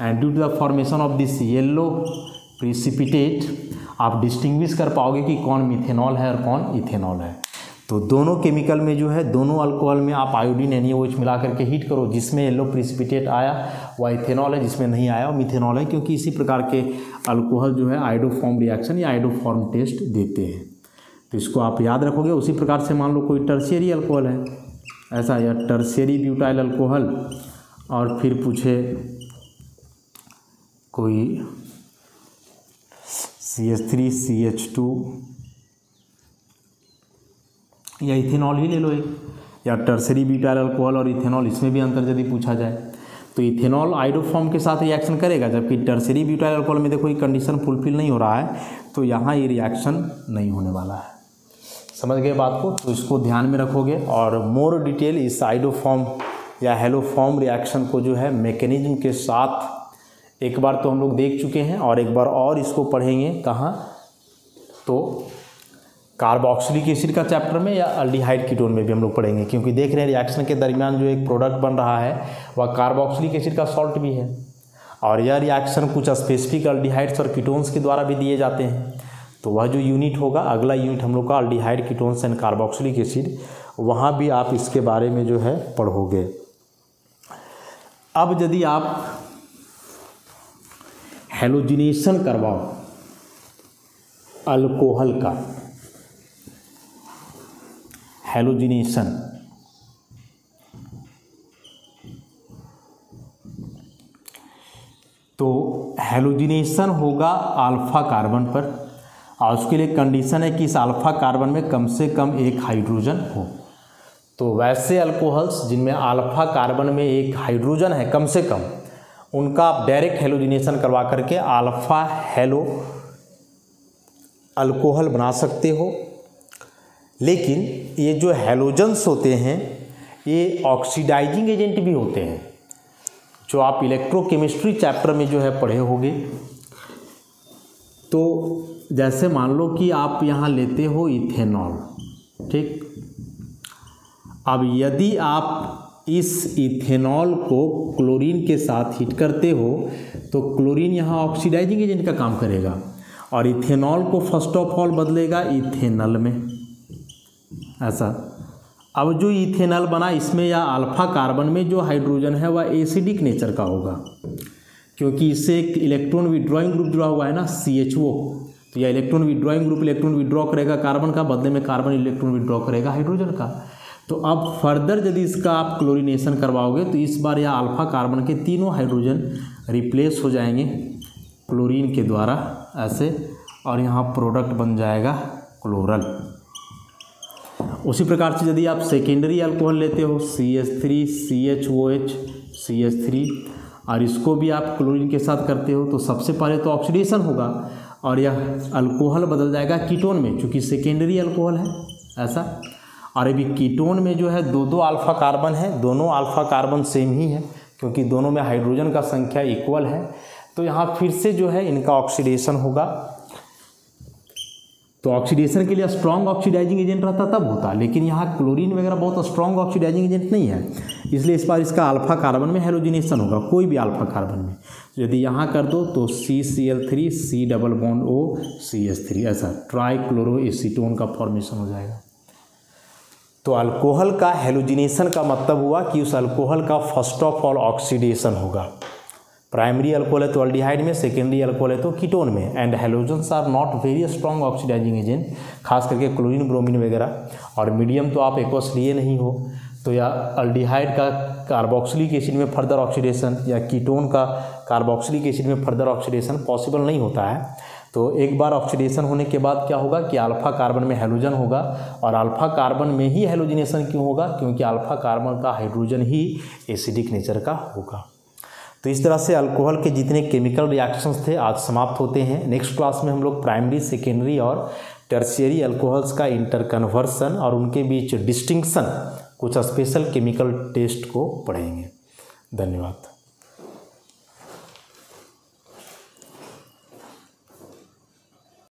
and due to the formation of this yellow precipitate आप डिस्टिंग्विश कर पाओगे कि कौन मिथेनॉल है और कौन इथेनॉल है। तो दोनों केमिकल में जो है, दोनों अल्कोहल में आप आयोडीन NaOH मिला करके हीट करो, जिसमें येलो प्रिसिपिटेट आया वह इथेनॉल है, जिसमें नहीं आया वो मिथेनॉल है, क्योंकि इसी प्रकार के अल्कोहल जो है आयोडोफॉर्म रिएक्शन या आयोडोफॉर्म टेस्ट देते हैं। तो इसको आप याद रखोगे। उसी प्रकार से मान लो कोई टर्शियरी अल्कोहल है ऐसा, या टर्शियरी ब्यूटाइल अल्कोहल, और फिर पूछे कोई CH3 CH2 या इथेनॉल ही ले लो एक, या टर्शियरी ब्यूटाइल अल्कोहल और इथेनॉल, इसमें भी अंतर यदि पूछा जाए तो इथेनॉल आयोडोफॉर्म के साथ रिएक्शन करेगा, जबकि टर्शियरी ब्यूटाइल अल्कोहल में देखो ये कंडीशन फुलफिल नहीं हो रहा है, तो यहाँ ये रिएक्शन नहीं होने वाला है। समझ गए बात को? तो इसको ध्यान में रखोगे। और मोर डिटेल इस आयोडोफॉर्म या हेलोफॉर्म रिएक्शन को जो है मैकेनिज्म के साथ एक बार तो हम लोग देख चुके हैं, और एक बार और इसको पढ़ेंगे। कहाँ? तो कार्बोक्सिलिक एसिड का चैप्टर में या अल्डिहाइड कीटोन में भी हम लोग पढ़ेंगे, क्योंकि देख रहे हैं रिएक्शन के दरमियान जो एक प्रोडक्ट बन रहा है वह कार्बोक्सिलिक एसिड का सॉल्ट भी है, और यह रिएक्शन कुछ स्पेसिफिक अल्डिहाइड्स और कीटोन्स के द्वारा भी दिए जाते हैं। तो वह जो यूनिट होगा, अगला यूनिट हम लोग का aldehyde ketones and carboxylic acid, वहाँ भी आप इसके बारे में जो है पढ़ोगे। अब यदि आप हैलोजिनेशन करवाओ अल्कोहल का, हैलोजिनेशन, तो हैलोजिनेशन होगा अल्फा कार्बन पर, और उसके लिए कंडीशन है कि इस अल्फा कार्बन में कम से कम एक हाइड्रोजन हो। तो वैसे अल्कोहल्स जिनमें अल्फा कार्बन में एक हाइड्रोजन है कम से कम, उनका आप डायरेक्ट हैलोजिनेशन करवा करके अल्फा हैलो अल्कोहल बना सकते हो। लेकिन ये जो हैलोजन्स होते हैं ये ऑक्सीडाइजिंग एजेंट भी होते हैं, जो आप इलेक्ट्रोकेमिस्ट्री चैप्टर में जो है पढ़े होंगे। तो जैसे मान लो कि आप यहाँ लेते हो इथेनॉल, ठीक। अब यदि आप इस इथेनॉल को क्लोरीन के साथ हीट करते हो तो क्लोरीन यहाँ ऑक्सीडाइजिंग एजेंट का काम करेगा, और इथेनॉल को फर्स्ट ऑफ ऑल बदलेगा इथेनल में ऐसा। अब जो इथेनॉल बना इसमें या अल्फा कार्बन में जो हाइड्रोजन है वह एसिडिक नेचर का होगा, क्योंकि इससे एक इलेक्ट्रॉन विड्रॉइंग ग्रुप जुड़ा हुआ है ना, CHO। तो यह electron withdrawing group electron withdraw करेगा कार्बन का, बदले में कार्बन इलेक्ट्रॉन विड्रॉ करेगा हाइड्रोजन का। तो अब फर्दर यदि इसका आप क्लोरीनेशन करवाओगे तो इस बार यह अल्फा कार्बन के तीनों हाइड्रोजन रिप्लेस हो जाएंगे क्लोरीन के द्वारा ऐसे, और यहाँ प्रोडक्ट बन जाएगा क्लोरल। उसी प्रकार से यदि आप सेकेंडरी अल्कोहल लेते हो CH3 CHOH CH3, और इसको भी आप क्लोरीन के साथ करते हो तो सबसे पहले तो ऑक्सीडेशन होगा, और यह अल्कोहल बदल जाएगा कीटोन में, क्योंकि सेकेंडरी अल्कोहल है ऐसा। और अभी कीटोन में जो है दो अल्फा कार्बन है, दोनों अल्फा कार्बन सेम ही है, क्योंकि दोनों में हाइड्रोजन का संख्या इक्वल है। तो यहाँ फिर से जो है इनका ऑक्सीडेशन होगा। तो ऑक्सीडेशन के लिए स्ट्रॉन्ग ऑक्सीडाइजिंग एजेंट रहता तब होता, लेकिन यहाँ क्लोरीन वगैरह बहुत स्ट्रॉन्ग ऑक्सीडाइजिंग एजेंट नहीं है, इसलिए इस बार इसका अल्फा कार्बन में हैलोजिनेशन होगा, कोई भी अल्फा कार्बन में। यदि यहाँ कर दो तो CCl3 C double bond O CH3 ऐसा ट्राइक्लोरोएसीटोन का फॉर्मेशन हो जाएगा। तो अल्कोहल का हैलोजिनेशन का मतलब हुआ कि उस अल्कोहल का फर्स्ट ऑफ ऑल ऑक्सीडेशन होगा। प्राइमरी अल्कोहल है तो अल्डिहाइड में, सेकेंडरी अल्कोहल है तो कीटोन में। And halogens are not very strong oxidising agent, खास करके क्लोरीन ब्रोमीन वगैरह। और मीडियम तो आप एक्वस लिए नहीं हो, तो या अल्डिहाइड का कार्बोक्सिलिक एसिड में फर्दर ऑक्सीडेशन या कीटोन का कार्बोक्सिलिक एसिड में फर्दर ऑक्सीडेशन पॉसिबल नहीं होता है। तो एक बार ऑक्सीडेशन होने के बाद क्या होगा कि अल्फा कार्बन में हैलोजन होगा, और अल्फा कार्बन में ही हैलोजिनेशन क्यों होगा, क्योंकि अल्फा कार्बन का हाइड्रोजन ही एसिडिक नेचर का होगा। तो इस तरह से अल्कोहल के जितने केमिकल रिएक्शंस थे आज समाप्त होते हैं। नेक्स्ट क्लास में हम लोग प्राइमरी, सेकेंडरी और टर्शियरी अल्कोहल्स का इंटरकन्वर्सन और उनके बीच डिस्टिंक्शन, कुछ स्पेशल केमिकल टेस्ट को पढ़ेंगे। धन्यवाद।